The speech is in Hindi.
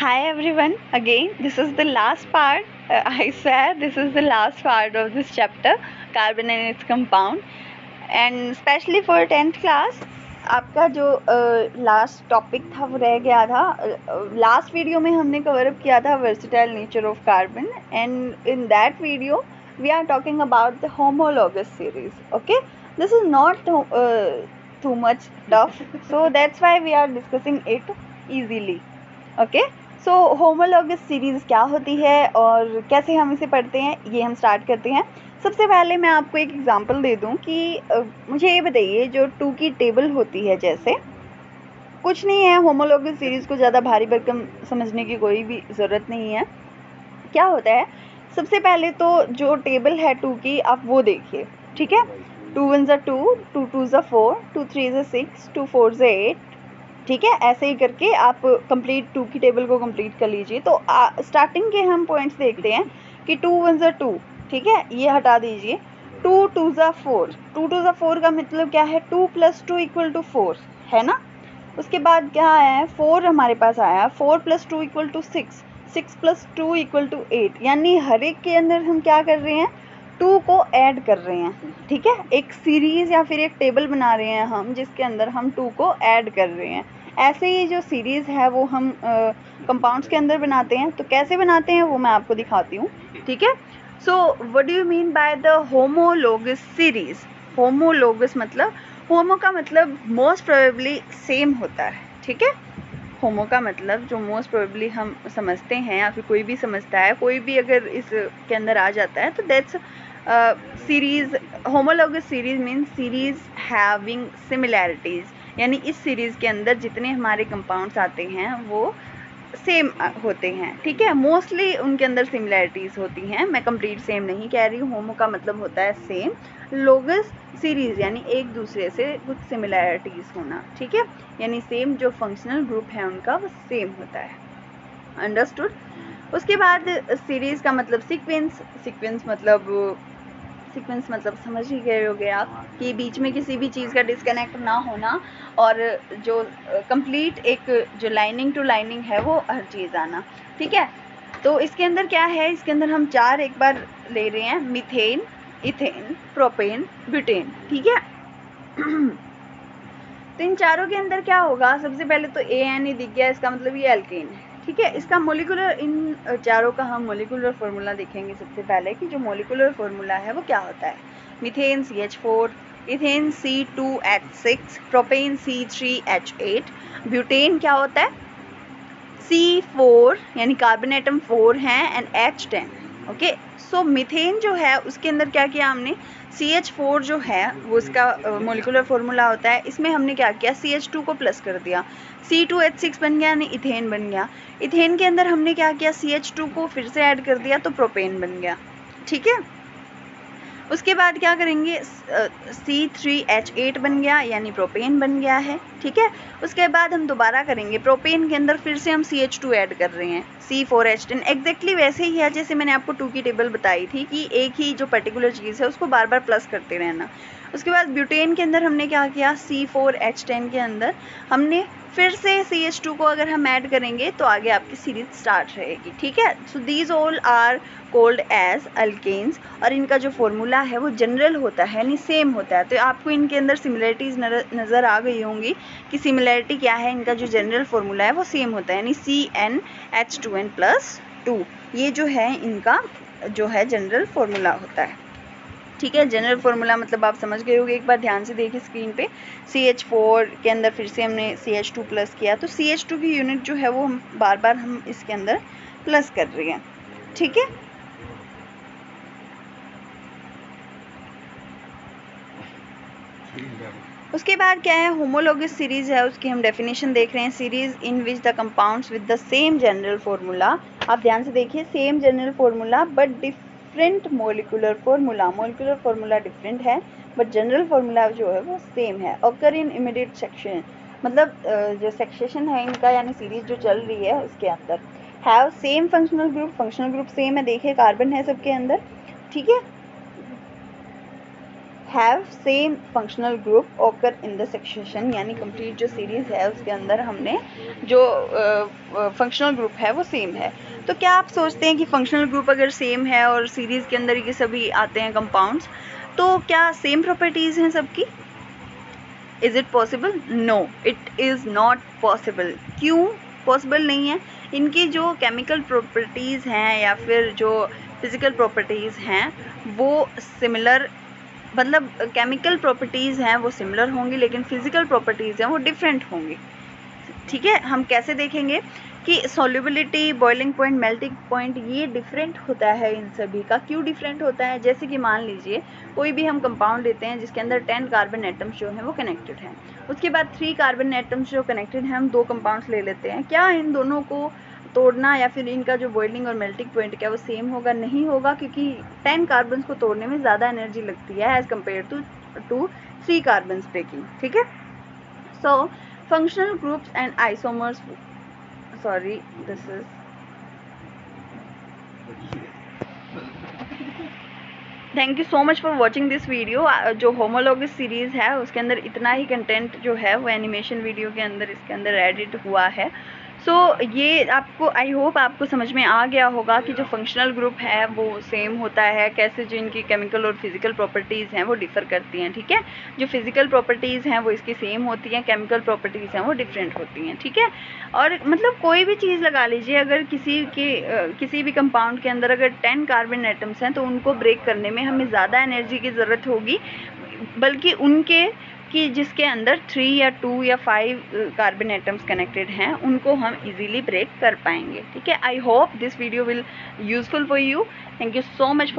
Hi everyone, again, this is the last part. I swear this is the last part of this chapter, carbon and its compound. And especially for 10th class, आपका जो लास्ट टॉपिक था वो रह गया था. लास्ट वीडियो में हमने कवर अप किया था versatile nature of carbon, and in that video we are talking about the homologous series. Okay, this is not too much tough, so that's why we are discussing it easily. Okay, so homologous series क्या होती है और कैसे हम इसे पढ़ते हैं, ये हम स्टार्ट करते हैं. सबसे पहले मैं आपको एक एग्जांपल दे दूं कि मुझे ये बताइए, जो 2 की टेबल होती है, जैसे कुछ नहीं है, होमोलॉगस सीरीज़ को ज़्यादा भारी भरकम समझने की कोई भी ज़रूरत नहीं है. क्या होता है, सबसे पहले तो जो टेबल है 2 की, आप वो देखिए. ठीक है, 2 1 2, 2 2 4, 2 3 6, 2 4 8. ठीक है, ऐसे ही करके आप कंप्लीट 2 की टेबल को कंप्लीट कर लीजिए. तो स्टार्टिंग के हम पॉइंट्स देखते हैं कि 2 1 2. ठीक है, ये हटा दीजिए. 2 2 4, 2 2 4 का मतलब क्या है, 2 + 2 = 4 है ना. उसके बाद क्या आया है, 4 हमारे पास आया, 4 + 2 = 6, 6 + 2 = 8. यानी हर एक के अंदर हम क्या कर रहे हैं, 2 को ऐड कर रहे हैं. ठीक है, एक सीरीज़ या फिर एक टेबल बना रहे हैं हम, जिसके अंदर हम 2 को ऐड कर रहे हैं. ऐसे ही जो सीरीज़ है वो हम कंपाउंड्स के अंदर बनाते हैं. तो कैसे बनाते हैं वो मैं आपको दिखाती हूँ. ठीक है, so what do you mean by the homologous series. Homologous मतलब, होमो का मतलब मोस्ट प्रोबेबली सेम होता है. ठीक है, होमो का मतलब जो मोस्ट प्रोबेबली हम समझते हैं या फिर कोई भी समझता है, कोई भी अगर इस के अंदर आ जाता है, तो that's series. Homologous series means series having similarities. यानी इस सीरीज़ के अंदर जितने हमारे कंपाउंड्स आते हैं वो सेम होते हैं. ठीक है, मोस्टली उनके अंदर सिमिलैरिटीज़ होती हैं. मैं कंप्लीट सेम नहीं कह रही हूँ. होमो का मतलब होता है सेम, लोगस सीरीज़ यानी एक दूसरे से कुछ सिमिलैरिटीज़ होना. ठीक है, यानी सेम जो फंक्शनल ग्रुप है उनका वो सेम होता है. अंडरस्टूड. उसके बाद सीरीज़ का मतलब सीक्वेंस. सीक्वेंस मतलब समझ ही गए होगे आप कि बीच में किसी भी चीज़ का डिस्कनेक्ट ना होना, और जो कंप्लीट एक जो लाइनिंग टू लाइनिंग है वो हर चीज़ आना. ठीक है, तो इसके अंदर क्या है, इसके अंदर हम 4 एक बार ले रहे हैं, मीथेन, इथेन, प्रोपेन, ब्यूटेन. ठीक है, तो इन चारों के अंदर क्या होगा, सबसे पहले तो AN दिख गया, इसका मतलब ये एल्केन है. ठीक है, इसका मोलिकुलर, इन चारों का हम मोलिकुलर फार्मूला देखेंगे सबसे पहले कि जो मोलिकुलर फार्मूला है वो क्या होता है. Methane CH4, ethane C2H6, propane C3H8, butane क्या होता है C4, यानी कार्बन एटम 4 हैं, and H10. Okay, so methane जो है उसके अंदर क्या किया हमने, CH4 जो है वो इसका मोलिकुलर फार्मूला होता है. इसमें हमने क्या किया, CH2 को प्लस कर दिया, C2H6 बन गया, यानी इथेन बन गया. इथेन के अंदर हमने क्या किया, CH2 को फिर से ऐड कर दिया, तो प्रोपेन बन गया. ठीक है, उसके बाद क्या करेंगे, C3H8 बन गया, यानी प्रोपेन बन गया है. ठीक है, उसके बाद हम दोबारा करेंगे, प्रोपेन के अंदर फिर से हम CH2 ऐड कर रहे हैं, C4H10. एग्जैक्टली वैसे ही है जैसे मैंने आपको 2 की टेबल बताई थी कि एक ही जो पर्टिकुलर चीज़ है उसको बार बार प्लस करते रहना. उसके बाद ब्यूटेन के अंदर हमने क्या किया, C4H10 के अंदर हमने फिर से CH2 को अगर हम ऐड करेंगे तो आगे आपकी सीरीज स्टार्ट रहेगी. ठीक है, so these all are called as alkanes, और इनका जो फॉर्मूला है वो जनरल होता है, यानी सेम होता है. तो आपको इनके अंदर सिमिलरिटीज़ नज़र आ गई होंगी कि सिमिलरिटी क्या है, इनका जो जनरल फार्मूला है वो सेम होता है, यानी CnH2n+2. ये जो है इनका जो है जनरल फार्मूला होता है. ठीक है, जनरल फार्मूला मतलब आप समझ गए होंगे. एक बार ध्यान से देखिए स्क्रीन पे, CH4 के अंदर फिर से हमने CH2 प्लस किया, तो CH2 की यूनिट जो है वो हम बार बार हम इसके अंदर प्लस कर रहे हैं. ठीक है, उसके बाद क्या है, होमोलोगस सीरीज़ है, उसकी हम डेफिनेशन देख रहे हैं. Series in which the compounds with the same general formula. आप ध्यान से देखिए, same general formula but different molecular formula. Molecular formula different है बट जनरल फार्मूला जो है वो सेम है. ऑकर इन इमीडिएट सेक्शन, मतलब जो सेक्शन है इनका, यानी सीरीज जो चल रही है उसके अंदर. Have same functional group same है. देखिए कार्बन है सबके अंदर. ठीक है, हैव सेम फंक्शनल ग्रुप ओकर इन द सक्सेशन, यानी कंप्लीट जो सीरीज़ है उसके अंदर हमने जो फंक्शनल ग्रुप है वो सेम है। तो क्या आप सोचते हैं कि फंक्शनल ग्रुप अगर सेम है और सीरीज़ के अंदर ये सभी आते हैं कंपाउंड्स, तो क्या सेम प्रॉपर्टीज़ हैं सबकी? Is it possible? No, it is not possible. क्यों पॉसिबल नहीं है? इनकी जो केमिकल प्रॉपर्टीज़ हैं या फिर जो फिज़िकल प्रॉपर्टीज़ हैं वो सिमिलर, मतलब केमिकल प्रॉपर्टीज़ हैं वो सिमिलर होंगी, लेकिन फिज़िकल प्रॉपर्टीज़ हैं वो डिफरेंट होंगी। ठीक है, हम कैसे देखेंगे कि solubility, boiling point, melting point ये डिफरेंट होता है इन सभी का। क्यों डिफरेंट होता है? जैसे कि मान लीजिए कोई भी हम कंपाउंड लेते हैं जिसके अंदर 10 कार्बन एटम्स जो हैं वो कनेक्टेड हैं, उसके बाद 3 कार्बन एटम्स जो कनेक्टेड हैं, हम 2 कंपाउंड्स ले लेते हैं। क्या इन दोनों को तोड़ना या फिर इनका जो बॉइलिंग और मेल्टिंग पॉइंट क्या वो सेम होगा? नहीं होगा, क्योंकि 10 कार्बन को तोड़ने में ज़्यादा एनर्जी लगती है as compare to 3 carbon breaking. ठीक है, so functional groups and isomers, sorry, this is thank you so much for watching this video. जो होमोलॉगस सीरीज़ है उसके अंदर इतना ही कंटेंट जो है वो एनिमेशन वीडियो के अंदर इसके अंदर एडिट हुआ है। सो ये आपको, आई होप आपको समझ में आ गया होगा कि जो फंक्शनल ग्रुप है वो सेम होता है, कैसे जो इनकी केमिकल और फिज़िकल प्रॉपर्टीज़ हैं वो डिफ़र करती हैं। ठीक है, जो फिज़िकल प्रॉपर्टीज़ हैं वो इसकी सेम होती हैं, केमिकल प्रॉपर्टीज़ हैं वो डिफरेंट होती हैं। ठीक है, और मतलब कोई भी चीज़ लगा लीजिए, अगर किसी भी कंपाउंड के अंदर अगर 10 कार्बन एटम्स हैं तो उनको ब्रेक करने में हमें ज़्यादा एनर्जी की ज़रूरत होगी, बल्कि उनके कि जिसके अंदर 3 या 2 या 5 कार्बन एटम्स कनेक्टेड हैं उनको हम इजीली ब्रेक कर पाएंगे। ठीक है, I hope this video will useful for you. Thank you so much.